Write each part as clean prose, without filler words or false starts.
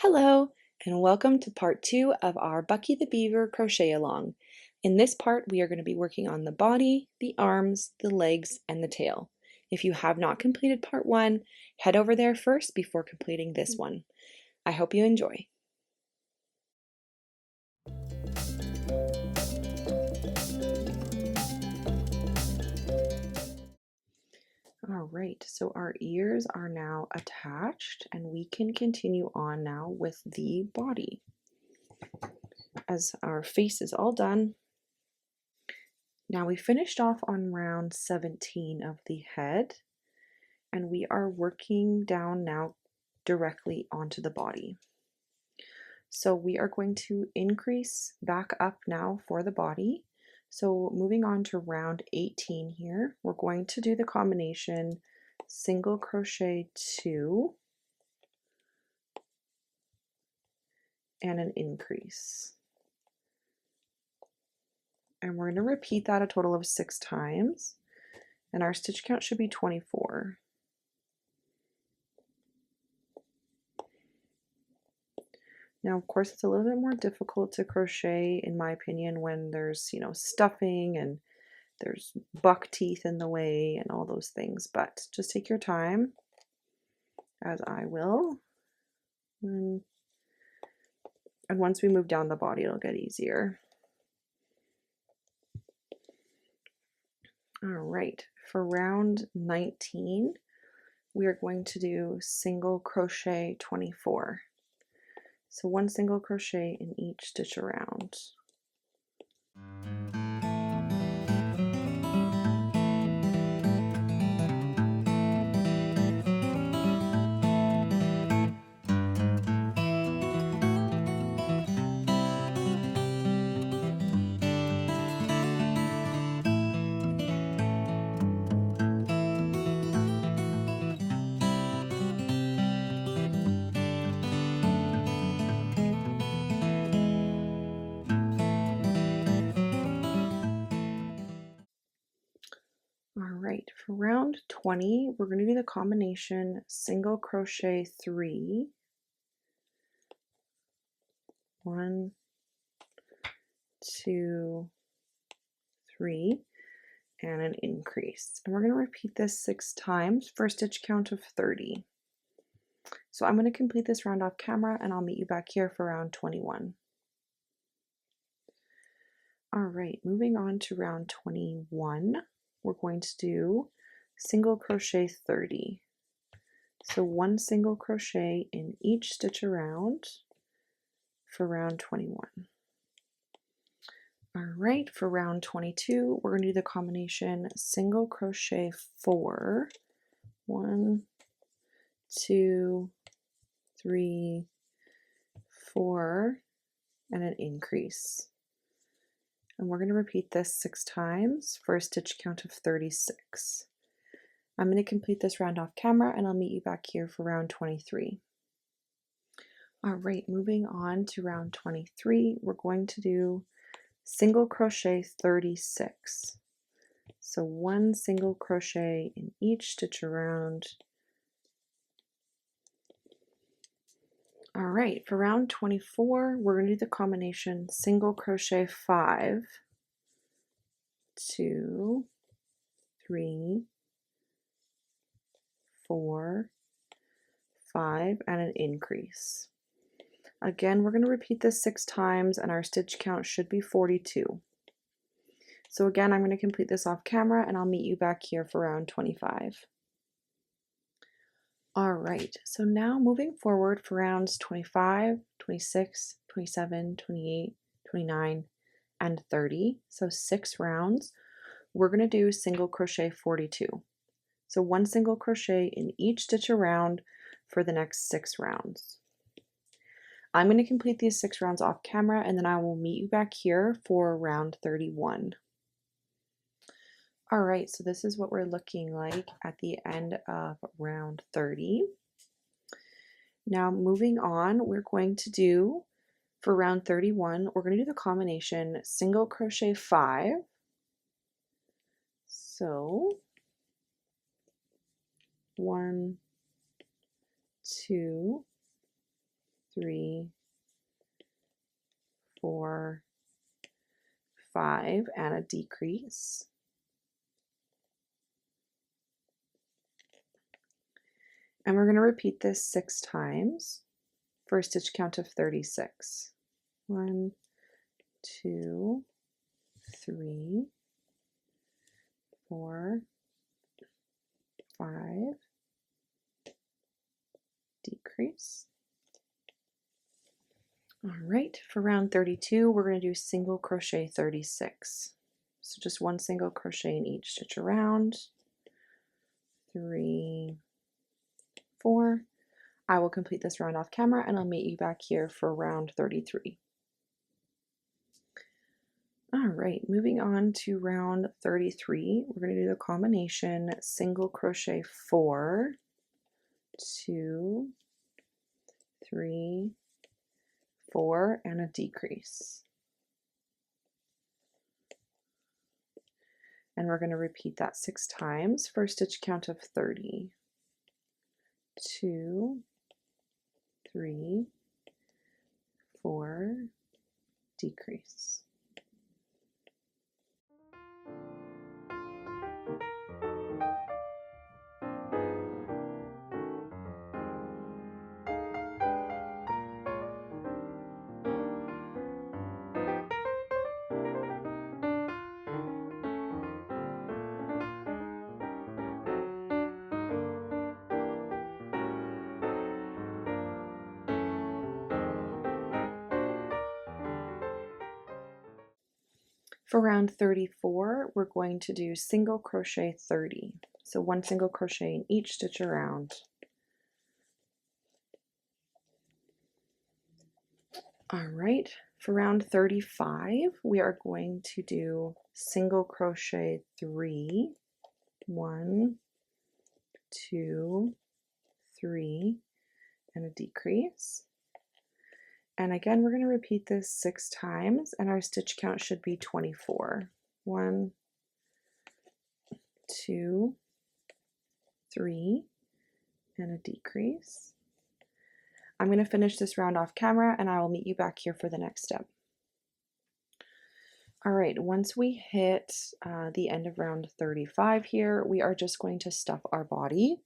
Hello, and welcome to part 2 of our Bucky the Beaver crochet along. In this part, we are going to be working on the body, the arms, the legs, and the tail. If you have not completed part 1, head over there first before completing this one. I hope you enjoy. All right, so our ears are now attached, and we can continue on now with the body. As our face is all done, now we finished off on round 17 of the head, and we are working down now directly onto the body. So we are going to increase back up now for the body. So moving on to round 18 here, we're going to do the combination single crochet 2 and an increase. And we're going to repeat that a total of 6 times, and our stitch count should be 24. Now, of course, it's a little bit more difficult to crochet, in my opinion, when there's, stuffing and there's buck teeth in the way and all those things. But just take your time, as I will. And once we move down the body, it'll get easier. All right, for round 19, we are going to do single crochet 24. So 1 single crochet in each stitch around. Alright, for round 20, we're going to do the combination single crochet 3, 1, 2, 3, and an increase. And we're going to repeat this 6 times for a stitch count of 30. So I'm going to complete this round off camera, and I'll meet you back here for round 21. Alright, moving on to round 21. We're going to do single crochet 30. So 1 single crochet in each stitch around for round 21. All right, for round 22, we're going to do the combination single crochet 4, 1, 2, 3, 4, and an increase. And we're going to repeat this 6 times for a stitch count of 36. I'm going to complete this round off camera, and I'll meet you back here for round 23. All right, moving on to round 23, we're going to do single crochet 36. So 1 single crochet in each stitch around. All right, for round 24, we're going to do the combination single crochet 5, 2, 3, 4, 5, and an increase. Again, we're going to repeat this 6 times, and our stitch count should be 42. So again, I'm going to complete this off camera, and I'll meet you back here for round 25. All right, so now moving forward for rounds 25, 26, 27, 28, 29, and 30, so 6 rounds, we're going to do single crochet 42. So 1 single crochet in each stitch around for the next 6 rounds. I'm going to complete these 6 rounds off camera, and then I will meet you back here for round 31. All right, so this is what we're looking like at the end of round 30. Now moving on, we're going to do, for round 31, we're going to do the combination single crochet 5. So 1, 2, 3, 4, 5, and a decrease. And we're going to repeat this 6 times for a stitch count of 36. 1, 2, 3, 4, 5, decrease. All right, for round 32, we're going to do single crochet 36. So just one single crochet in each stitch around. 3, 4. I will complete this round off camera and I'll meet you back here for round 33. All right, moving on to round 33, we're going to do the combination single crochet 4, 2, 3, 4, and a decrease. And we're going to repeat that 6 times for a stitch count of 30. 2, 3, 4, decrease. For round 34, we're going to do single crochet 30. So one single crochet in each stitch around. All right, for round 35, we are going to do single crochet 3, 1, 2, 3, and a decrease. And again, we're going to repeat this 6 times, and our stitch count should be 24. 1, 2, 3, and a decrease. I'm going to finish this round off camera, and I will meet you back here for the next step. All right, once we hit the end of round 35 here, we are just going to stuff our body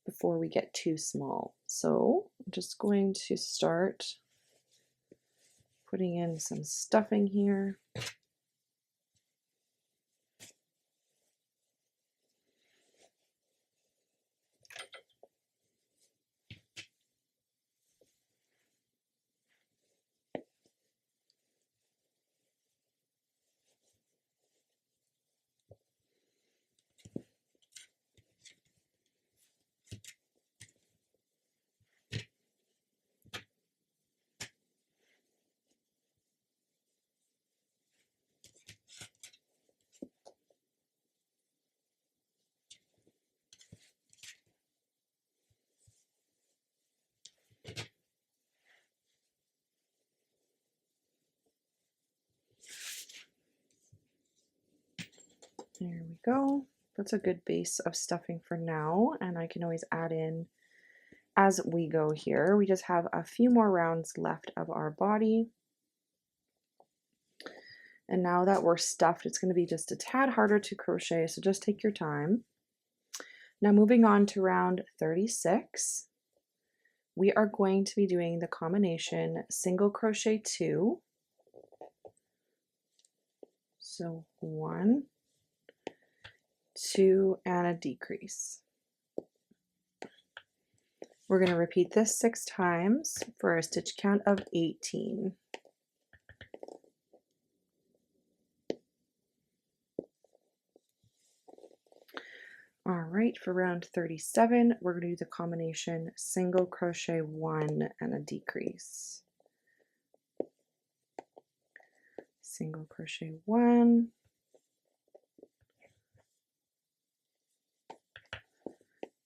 before we get too small. So I'm just going to start putting in some stuffing here. There we go. That's a good base of stuffing for now, and I can always add in as we go here. We just have a few more rounds left of our body. And now that we're stuffed, it's going to be just a tad harder to crochet, so just take your time. Now moving on to round 36, we are going to be doing the combination single crochet 2. So 1, 2, and a decrease. We're going to repeat this 6 times for a stitch count of 18. All right, for round 37, we're going to do the combination single crochet 1 and a decrease. Single crochet 1,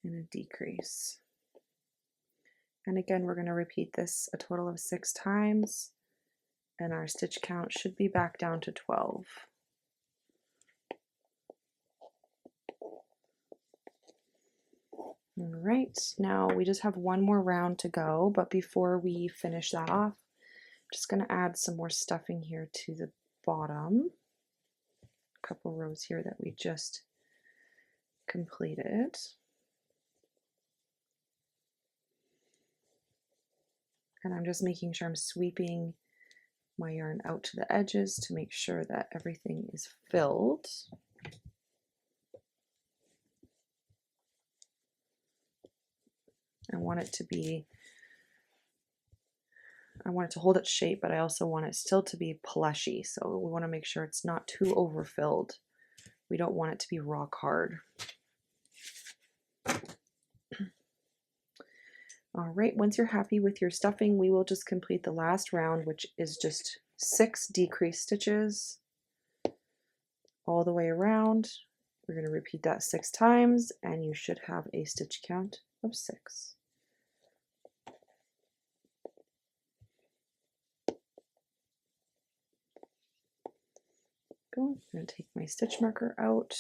and a decrease. And again, we're going to repeat this a total of 6 times, and our stitch count should be back down to 12. All right, now we just have one more round to go, but before we finish that off, I'm just going to add some more stuffing here to the bottom. A couple rows here that we just completed. And I'm just making sure I'm sweeping my yarn out to the edges to make sure that everything is filled. I want it to hold its shape, but I also want it still to be plushy. So we want to make sure it's not too overfilled. We don't want it to be rock hard. All right, once you're happy with your stuffing, we will just complete the last round, which is just 6 decrease stitches all the way around. We're going to repeat that 6 times, and you should have a stitch count of 6. I'm going to take my stitch marker out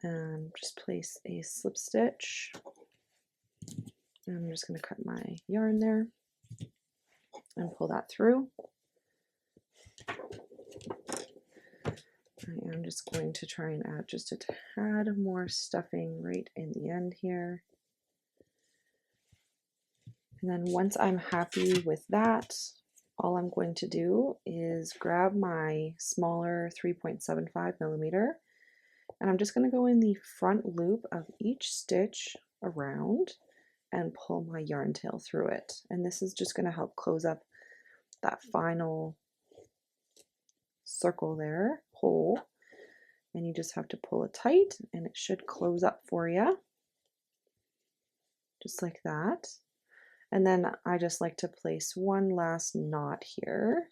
and just place a slip stitch. And I'm just going to cut my yarn there and pull that through. I am just going to try and add just a tad more stuffing right in the end here. And then once I'm happy with that, all I'm going to do is grab my smaller 3.75 millimeter, and I'm just going to go in the front loop of each stitch around and pull my yarn tail through it. And this is just going to help close up that final circle there, hole, and you just have to pull it tight and it should close up for you, just like that. And then I just like to place one last knot here,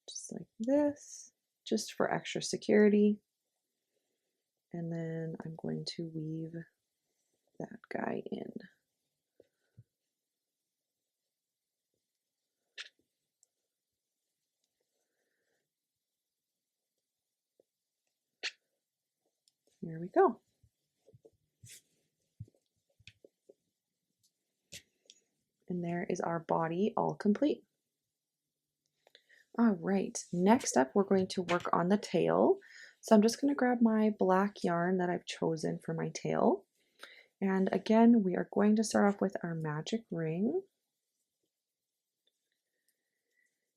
just like this, just for extra security. And then I'm going to weave that guy in. There we go. And there is our body all complete. All right, next up we're going to work on the tail. So I'm just going to grab my black yarn that I've chosen for my tail. And again, we are going to start off with our magic ring.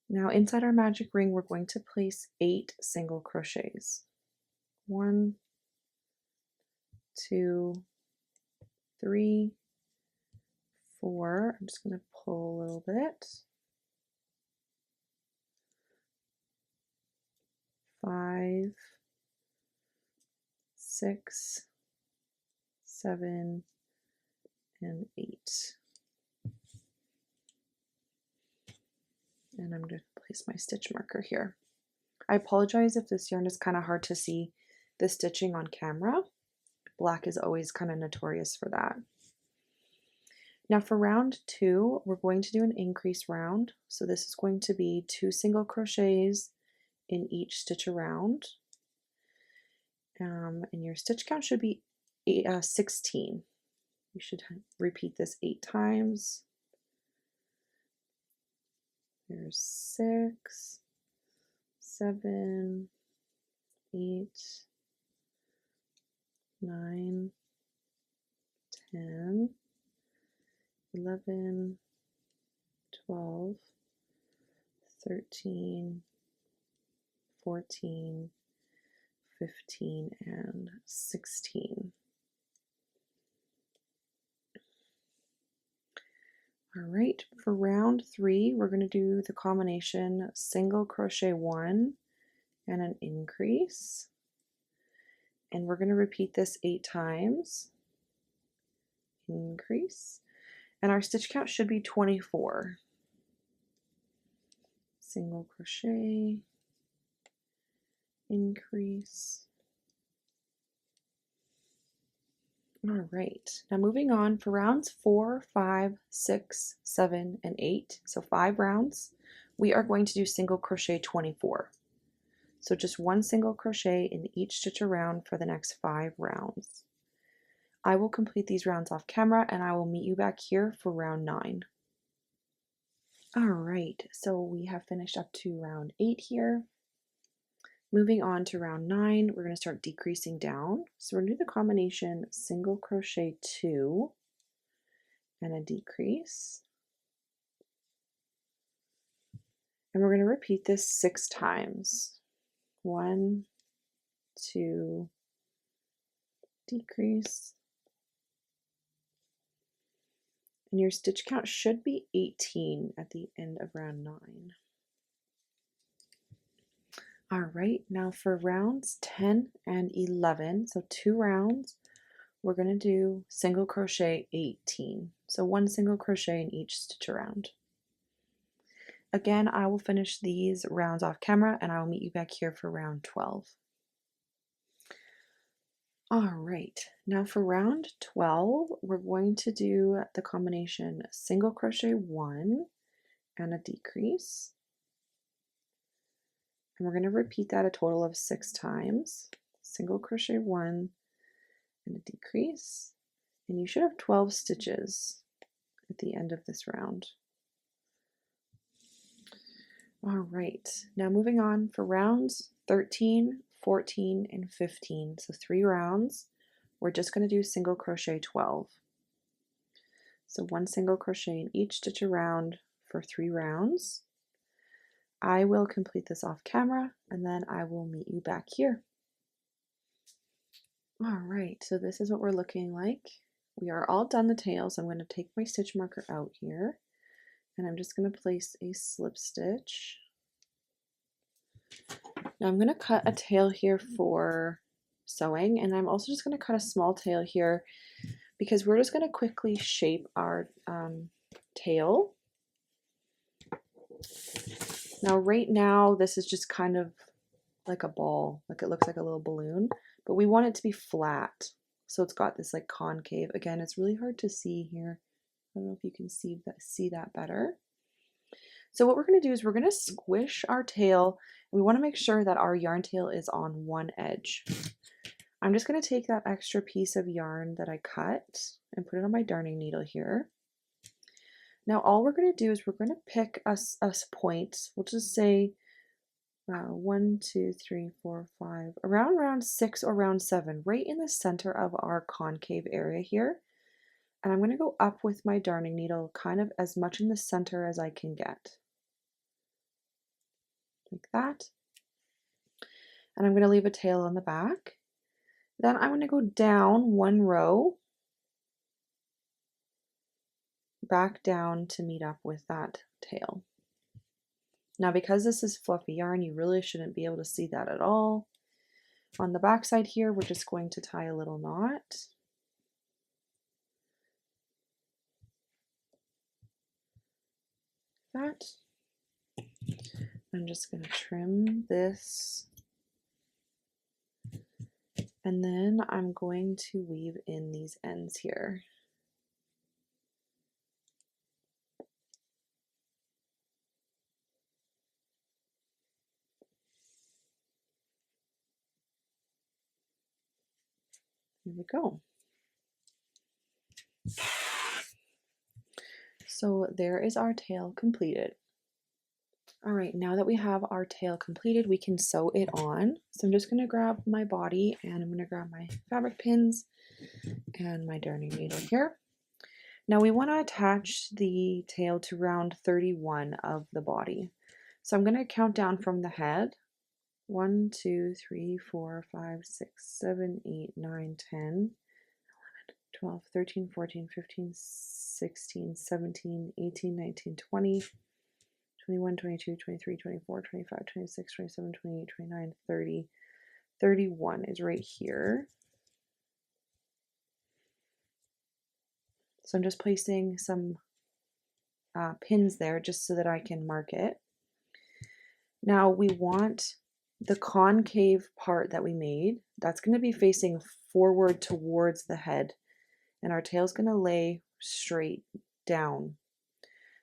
Now inside our magic ring, we're going to place 8 single crochets. 1, 2, 3, 4. I'm just going to pull a little bit. 5, 6, 7, and 8. And I'm going to place my stitch marker here. I apologize if this yarn is kind of hard to see the stitching on camera. Black is always kind of notorious for that. Now for round 2, we're going to do an increase round. So this is going to be 2 single crochets in each stitch around. And your stitch count should be 16. You should repeat this 8 times. There's 6, 7, 8, 9, 10, 11, 12, 13, 14, 15, and 16. All right, for round 3, we're going to do the combination single crochet 1 and an increase. And we're going to repeat this 8 times. Increase. And our stitch count should be 24. Single crochet, increase. All right, now moving on for rounds 4, 5, 6, 7, and 8, so 5 rounds, we are going to do single crochet 24. So just one single crochet in each stitch around for the next 5 rounds. I will complete these rounds off camera and I will meet you back here for round 9. Alright, so we have finished up to round 8 here. Moving on to round 9, we're going to start decreasing down. So we're going to do the combination single crochet 2 and a decrease. And we're going to repeat this 6 times. 1, 2, decrease. And your stitch count should be 18 at the end of round 9. All right, now for rounds 10 and 11, so 2 rounds, we're going to do single crochet 18. So 1 single crochet in each stitch around. Again, I will finish these rounds off camera and I will meet you back here for round 12. All right, now for round 12, we're going to do the combination single crochet 1 and a decrease. And we're going to repeat that a total of 6 times. Single crochet 1 and a decrease. And you should have 12 stitches at the end of this round. All right, now moving on for rounds 13, 14, and 15. So 3 rounds. We're just going to do single crochet 12. So 1 single crochet in each stitch around for 3 rounds. I will complete this off camera and then I will meet you back here. All right, so this is what we're looking like. We are all done the tail, so I'm going to take my stitch marker out here and I'm just going to place a slip stitch. Now I'm going to cut a tail here for sewing, and I'm also just going to cut a small tail here because we're just going to quickly shape our tail. Now right now this is just kind of like a ball, like it looks like a little balloon, but we want it to be flat. So it's got this like concave. Again, it's really hard to see here. I don't know if you can see that better. So what we're going to do is we're going to squish our tail. We want to make sure that our yarn tail is on one edge. I'm just going to take that extra piece of yarn that I cut and put it on my darning needle here. Now all we're going to do is we're going to pick a point. We'll just say 1, 2, 3, 4, 5, around round 6 or round 7, right in the center of our concave area here. And I'm going to go up with my darning needle kind of as much in the center as I can get. Like that. And I'm going to leave a tail on the back. Then I'm going to go down 1 row, back down to meet up with that tail. Now because this is fluffy yarn, you really shouldn't be able to see that at all. On the back side here, we're just going to tie a little knot. That. I'm just going to trim this. And then I'm going to weave in these ends here. Here we go. So there is our tail completed. All right, now that we have our tail completed, we can sew it on. So I'm just going to grab my body and I'm going to grab my fabric pins and my darning needle here. Now we want to attach the tail to round 31 of the body. So I'm going to count down from the head. 1, 2, 3, 4, 5, 6, 7, 8, 9, 10, 11, 12, 13, 14, 15, 16, 17, 18, 19, 20, 21, 22, 23, 24, 25, 26, 27, 28, 29, 30, 31 is right here. So I'm just placing some pins there just so that I can mark it. Now we want the concave part that we made, that's going to be facing forward towards the head, and our tail is going to lay straight down.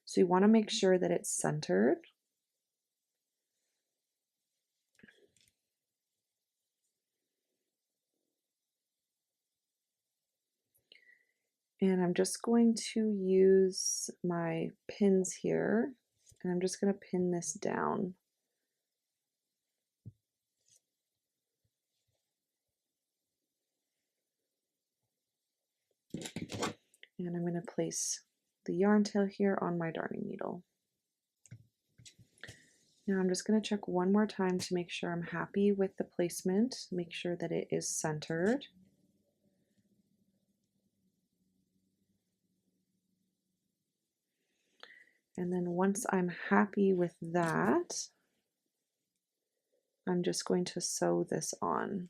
So you want to make sure that it's centered. And I'm just going to use my pins here, and I'm just going to pin this down. And I'm going to place the yarn tail here on my darning needle. Now I'm just going to check one more time to make sure I'm happy with the placement, make sure that it is centered. And then once I'm happy with that, I'm just going to sew this on.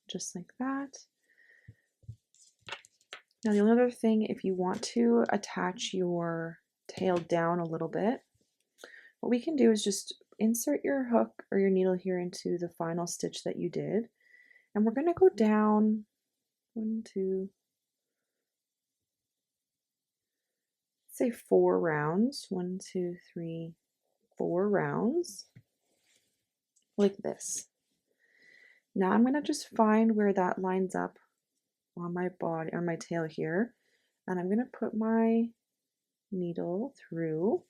Just like that. Now the only other thing, if you want to attach your tail down a little bit, what we can do is just insert your hook or your needle here into the final stitch that you did. And we're going to go down 1, 2, say 4 rounds. 1, 2, 3, 4 rounds like this. Now I'm going to just find where that lines up on my body, on my tail here, and I'm going to put my needle through,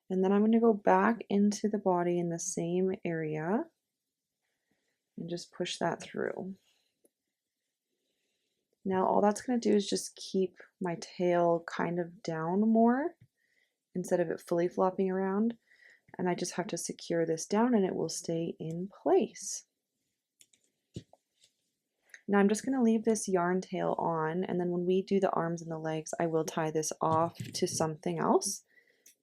and then I'm going to go back into the body in the same area and just push that through. Now all that's going to do is just keep my tail kind of down more instead of it fully flopping around, and I just have to secure this down and it will stay in place. Now I'm just going to leave this yarn tail on, and then when we do the arms and the legs, I will tie this off to something else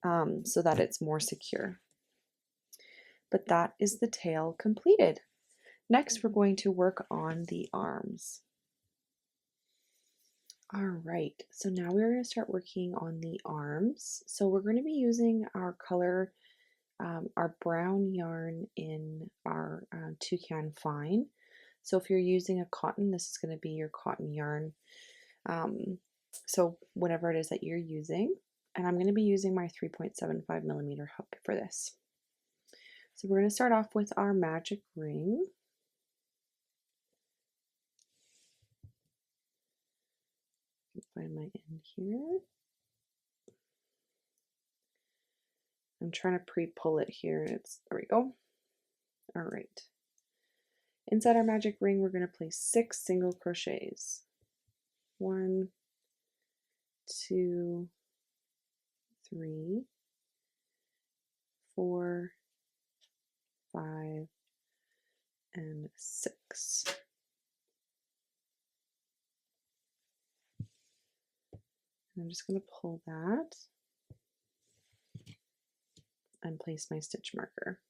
so that it's more secure. But that is the tail completed. Next, we're going to work on the arms. All right, so now we're going to start working on the arms. So we're going to be using our color, our brown yarn in our Toucan Fine. So if you're using a cotton, this is going to be your cotton yarn. So whatever it is that you're using. And I'm going to be using my 3.75 millimeter hook for this. So we're going to start off with our magic ring. Find my end here. I'm trying to pre-pull it here. There we go. All right. Inside our magic ring, we're going to place 6 single crochets. 1, 2, 3, 4, 5, and 6. I'm just going to pull that and place my stitch marker.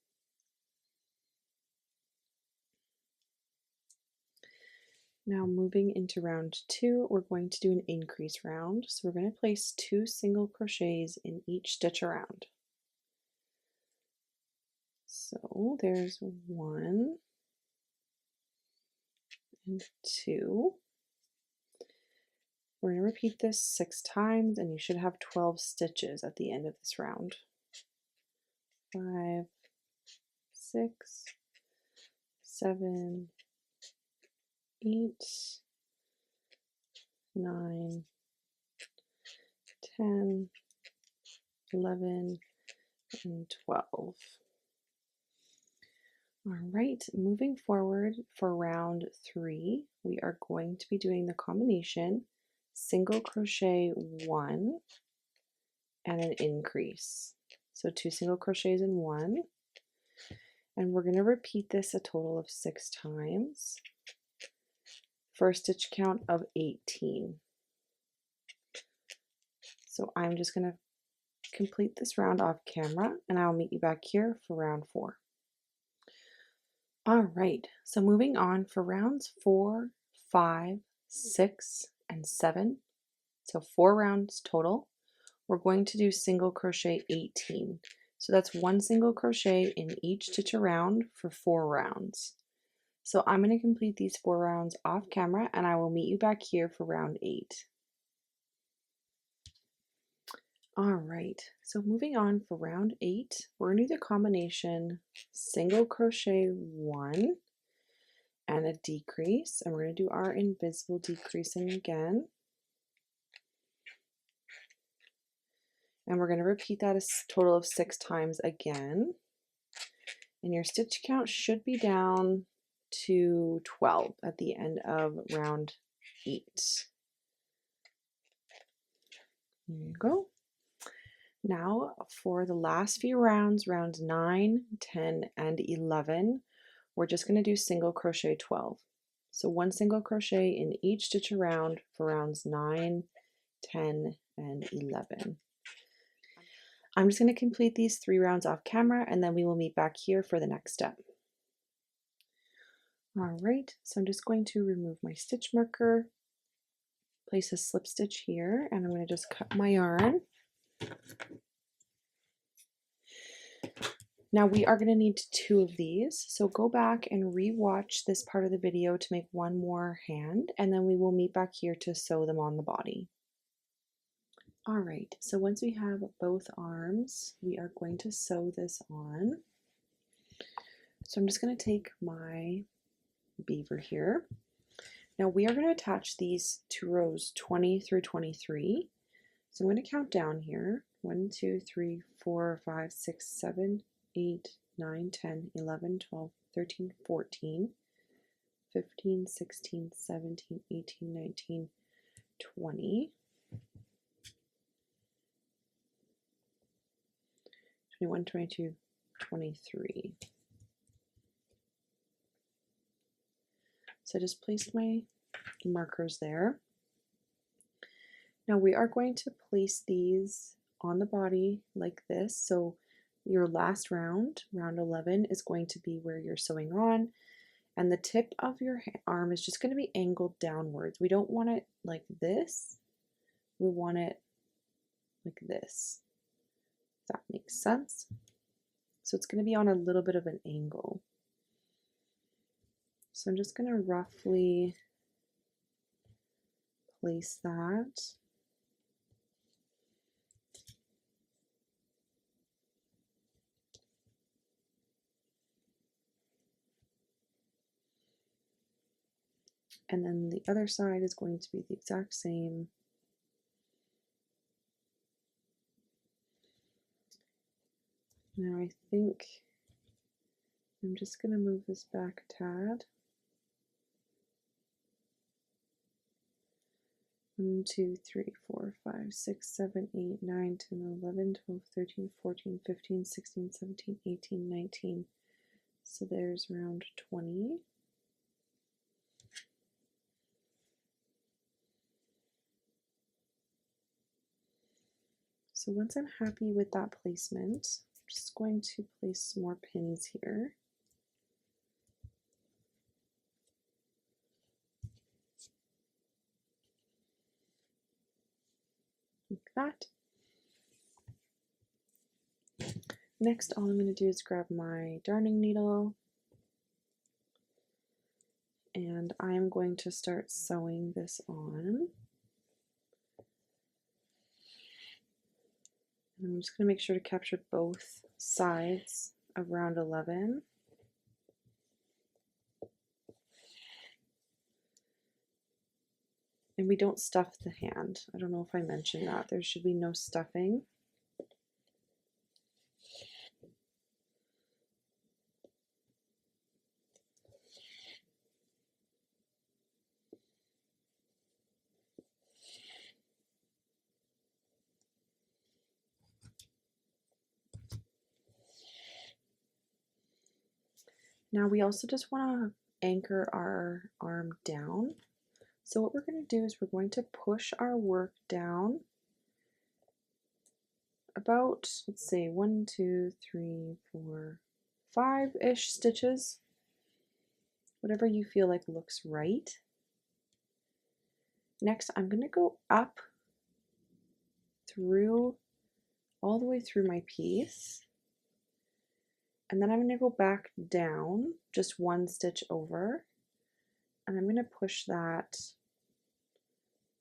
Now moving into round 2, we're going to do an increase round. So we're going to place 2 single crochets in each stitch around. So there's 1 and 2. We're going to repeat this 6 times, and you should have 12 stitches at the end of this round. 5, 6, 7, 8, 9, 10, 11, and 12. All right, moving forward for round 3, we are going to be doing the combination single crochet 1 and an increase. So 2 single crochets in 1, and we're going to repeat this a total of 6 times for a stitch count of 18. So I'm just going to complete this round off camera, and I'll meet you back here for round 4. All right, so moving on for rounds 4, 5, 6, and 7. So 4 rounds total. We're going to do single crochet 18. So that's 1 single crochet in each stitch around for 4 rounds. So I'm going to complete these 4 rounds off camera and I will meet you back here for round 8. All right, so moving on for round 8, we're going to do the combination single crochet 1 and a decrease, and we're going to do our invisible decreasing again. And we're going to repeat that a total of 6 times again. And your stitch count should be down to 12 at the end of round 8. There you go. Now for the last few rounds, rounds 9, 10, and 11, we're just going to do single crochet 12. So 1 single crochet in each stitch around for rounds 9, 10, and 11. I'm just going to complete these 3 rounds off camera and then we will meet back here for the next step. Alright, so I'm just going to remove my stitch marker, place a slip stitch here, and I'm going to just cut my yarn. Now we are going to need 2 of these, so go back and re-watch this part of the video to make 1 more hand, and then we will meet back here to sew them on the body. Alright, so once we have both arms, we are going to sew this on. So I'm just going to take my beaver here. Now we are going to attach these to rows 20 through 23. So I'm going to count down here. 1, 2, 3, 4, 5, 6, 7, 8, 9, 10, 11, 12, 13, 14, 15, 16, 17, 18, 19, 20. 21, 22, 23. So I just placed my markers there. Now we are going to place these on the body like this. So your last round, round 11, is going to be where you're sewing on, and the tip of your arm is just going to be angled downwards. We don't want it like this. We want it like this. That makes sense. So it's going to be on a little bit of an angle. So I'm just going to roughly place that. And then the other side is going to be the exact same. Now I think I'm just going to move this back a tad. 1, 2, 3, 4, 5, 6, 7, 8, 9, 10, 11, 12, 13, 14, 15, 16, 17, 18, 19. So there's round 20. So once I'm happy with that placement, I'm just going to place some more pins here. Like that. Next, all I'm going to do is grab my darning needle, and I'm going to start sewing this on. And I'm just going to make sure to capture both sides of round 11. And we don't stuff the hand. I don't know if I mentioned that. There should be no stuffing. Now we also just want to anchor our arm down. So what we're going to do is we're going to push our work down about, let's say, 1, 2, 3, 4, 5-ish stitches, whatever you feel like looks right. Next, I'm going to go up through all the way through my piece, and then I'm going to go back down just one stitch over, and I'm going to push that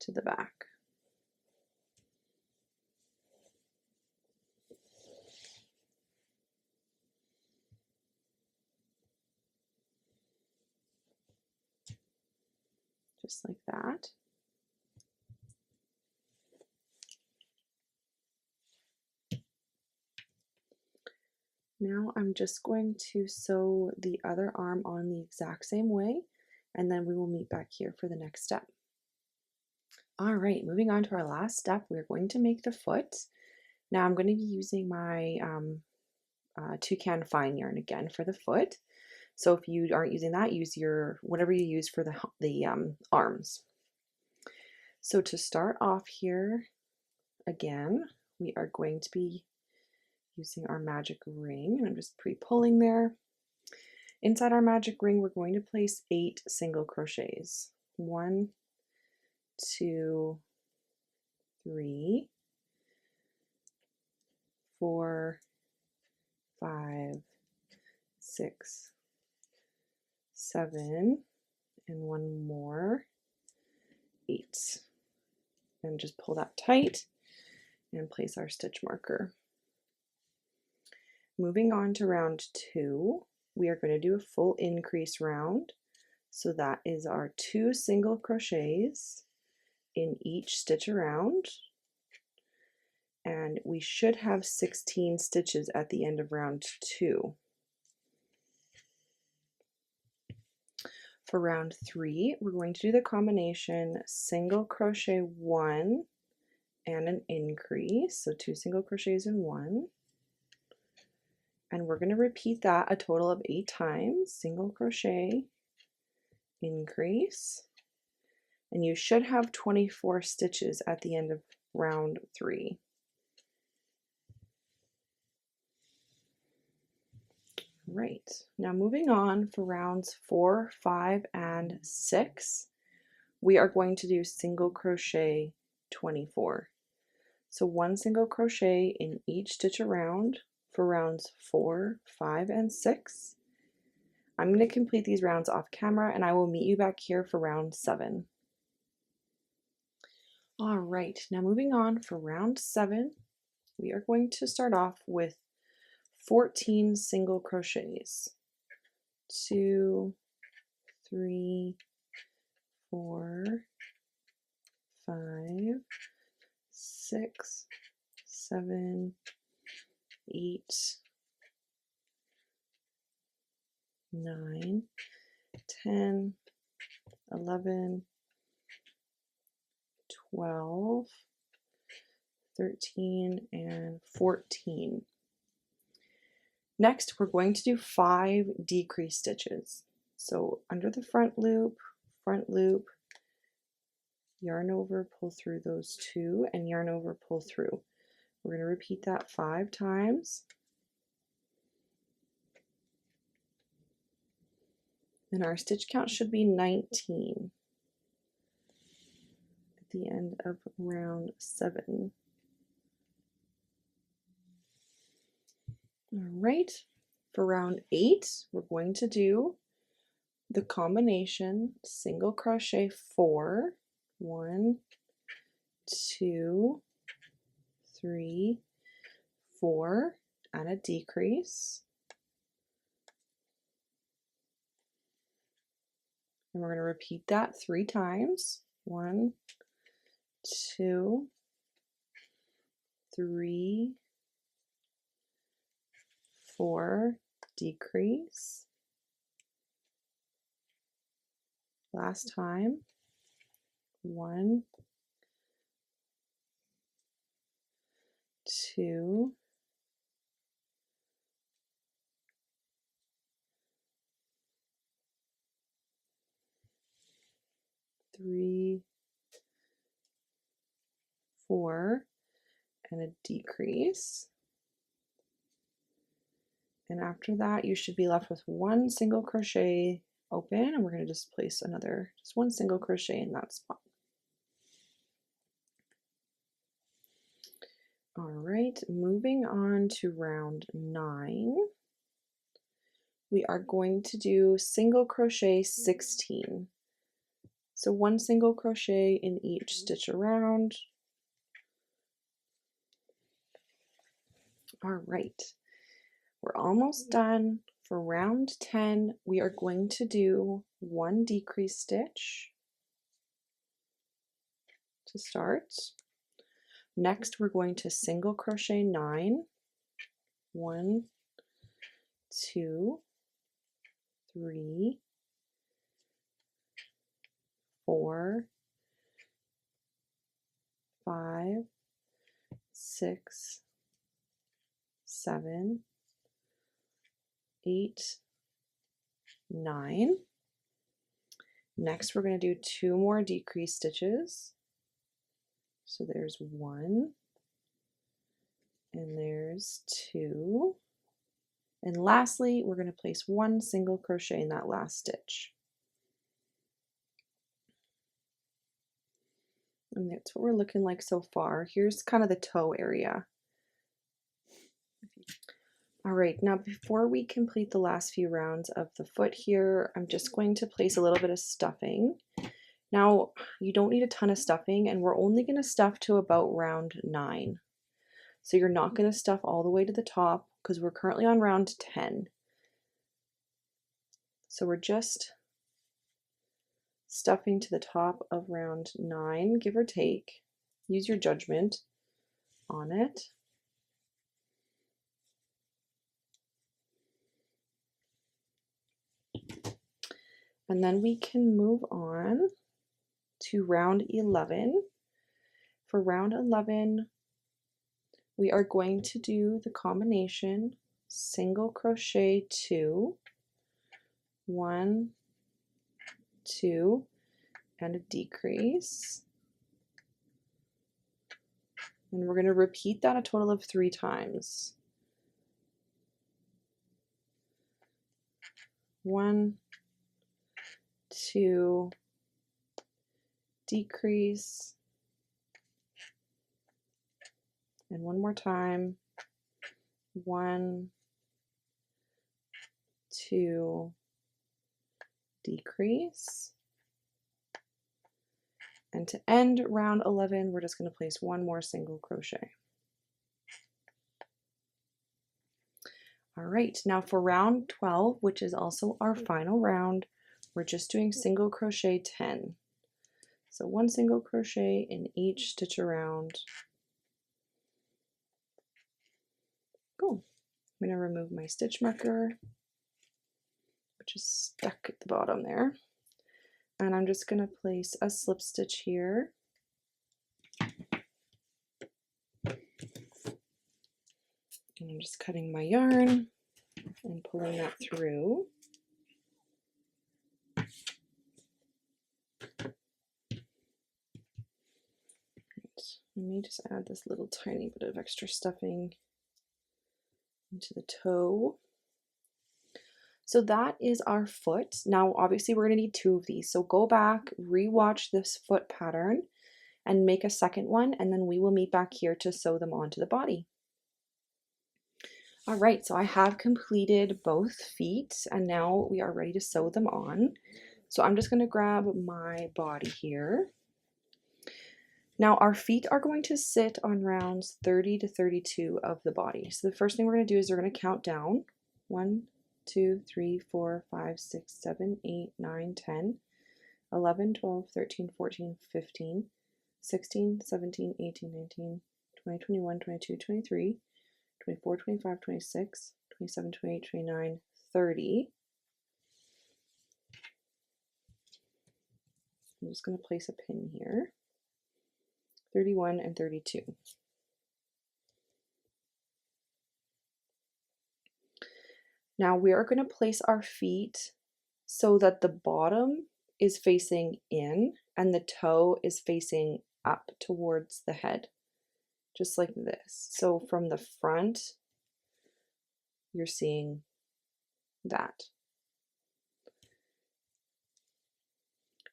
to the back. Just like that. Now I'm just going to sew the other arm on the exact same way, and then we will meet back here for the next step. All right, moving on to our last step, we're going to make the foot. Now I'm going to be using my toucan fine yarn again for the foot. So if you aren't using that, use your whatever you use for the arms. So to start off here, again, we are going to be using our magic ring. I'm just pre-pulling there. Inside our magic ring, we're going to place 8 single crochets. 1, 2, 3, 4, 5, 6, 7, and one more, 8. And just pull that tight and place our stitch marker. Moving on to round 2, we are going to do a full increase round. So that is our 2 single crochets in each stitch around. And we should have 16 stitches at the end of round 2. For round 3, we're going to do the combination single crochet 1 and an increase. So 2 single crochets in 1. And we're going to repeat that a total of 8 times. Single crochet, increase, and you should have 24 stitches at the end of round 3. Right, now moving on for rounds 4, 5, and 6, we are going to do single crochet 24. So 1 single crochet in each stitch around for rounds 4, 5, and 6. I'm going to complete these rounds off camera, and I will meet you back here for round 7. All right, now moving on for round 7, we are going to start off with 14 single crochets. 2, 3, 4, 5, 6, 7, 8, 9, 10, 11, 12, 13, and 14. Next, we're going to do 5 decrease stitches. So under the front loop, yarn over, pull through those 2, and yarn over, pull through. We're going to repeat that 5 times. And our stitch count should be 19 at the end of round 7. All right, for round 8, we're going to do the combination single crochet 4, 1, 2, 3, 4, and a decrease. And we're going to repeat that 3 times. 1, 2, 3, 4, decrease. Last time. 1, 2, 3, 4, and a decrease. And after that, you should be left with 1 single crochet open, and we're going to just place just 1 single crochet in that spot. All right, moving on to round 9. We are going to do single crochet 16. So 1 single crochet in each stitch around. All right, we're almost done. For round 10, we are going to do 1 decrease stitch to start. Next, we're going to single crochet 9. 1, 2, 3, 4, 5, 6, 7, 8, 9. Next, we're going to do 2 more decrease stitches. So there's 1, and there's 2. And lastly, we're going to place 1 single crochet in that last stitch. And that's what we're looking like so far. Here's kind of the toe area. All right, now before we complete the last few rounds of the foot here, I'm just going to place a little bit of stuffing. Now, you don't need a ton of stuffing, and we're only going to stuff to about round 9. So you're not going to stuff all the way to the top because we're currently on round 10. So we're just stuffing to the top of round 9, give or take. Use your judgment on it. And then we can move on to round 11. For round 11, we are going to do the combination single crochet 2, 1, 2, and a decrease. And we're going to repeat that a total of 3 times. 1, 2, decrease, and one more time. 1, 2, decrease. And to end round 11, we're just going to place 1 more single crochet. All right, now for round 12, which is also our final round, we're just doing single crochet 10. So 1 single crochet in each stitch around. Cool. I'm going to remove my stitch marker, which is stuck at the bottom there. And I'm just going to place a slip stitch here. And I'm just cutting my yarn and pulling that through. Let me just add this little tiny bit of extra stuffing into the toe. So that is our foot. Now, obviously, we're going to need 2 of these. So go back, rewatch this foot pattern, and make a second one, and then we will meet back here to sew them onto the body. All right, so I have completed both feet, and now we are ready to sew them on. So I'm just going to grab my body here. Now our feet are going to sit on rounds 30 to 32 of the body. So the first thing we're going to do is we're going to count down. 1, 2, 3, 4, 5, 6, 7, 8, 9, 10, 11, 12, 13, 14, 15, 16, 17, 18, 19, 20, 21, 22, 23, 24, 25, 26, 27, 28, 29, 30. I'm just going to place a pin here. 31 and 32. Now we are going to place our feet so that the bottom is facing in and the toe is facing up towards the head, just like this. So from the front, you're seeing that.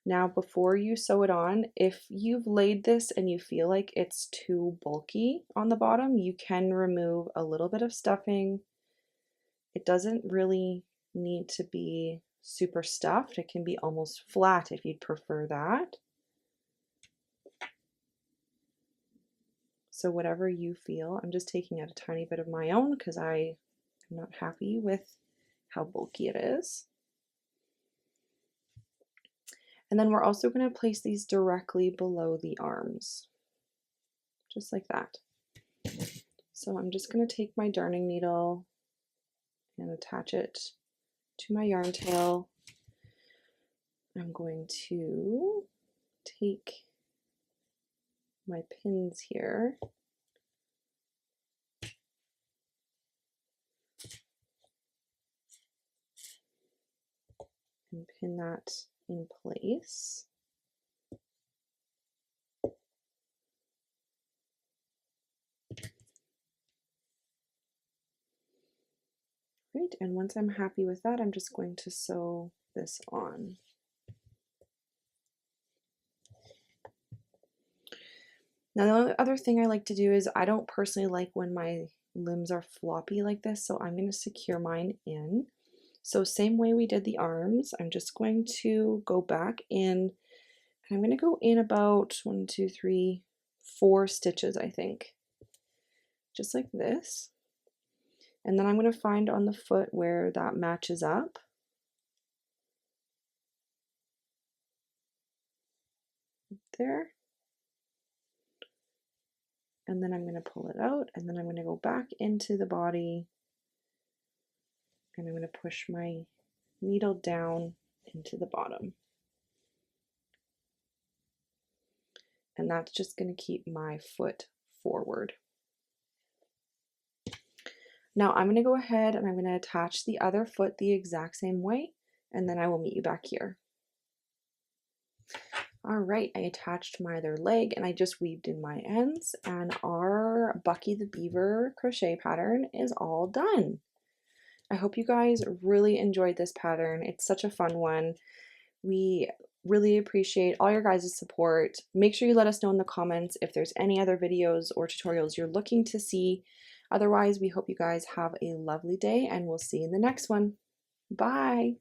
Now, before you sew it on, if you've laid this and you feel like it's too bulky on the bottom, you can remove a little bit of stuffing. It doesn't really need to be super stuffed. It can be almost flat if you'd prefer that. So whatever you feel. I'm just taking out a tiny bit of my own because I am not happy with how bulky it is. And then we're also going to place these directly below the arms, just like that. So I'm just going to take my darning needle and attach it to my yarn tail. I'm going to take my pins here and pin that in place. Right, and once I'm happy with that, I'm just going to sew this on. Now, the only other thing I like to do is I don't personally like when my limbs are floppy like this, so I'm going to secure mine in. So same way we did the arms, I'm just going to go back in, and I'm going to go in about 1, 2, 3, 4 stitches, I think. Just like this. And then I'm going to find on the foot where that matches up. There. And then I'm going to pull it out, and then I'm going to go back into the body, and I'm going to push my needle down into the bottom. And that's just going to keep my foot forward. Now I'm going to go ahead and I'm going to attach the other foot the exact same way, and then I will meet you back here. All right, I attached my other leg and I just weaved in my ends, and our Bucky the Beaver crochet pattern is all done. I hope you guys really enjoyed this pattern. It's such a fun one. We really appreciate all your guys' support. Make sure you let us know in the comments if there's any other videos or tutorials you're looking to see. Otherwise, we hope you guys have a lovely day, and we'll see you in the next one. Bye!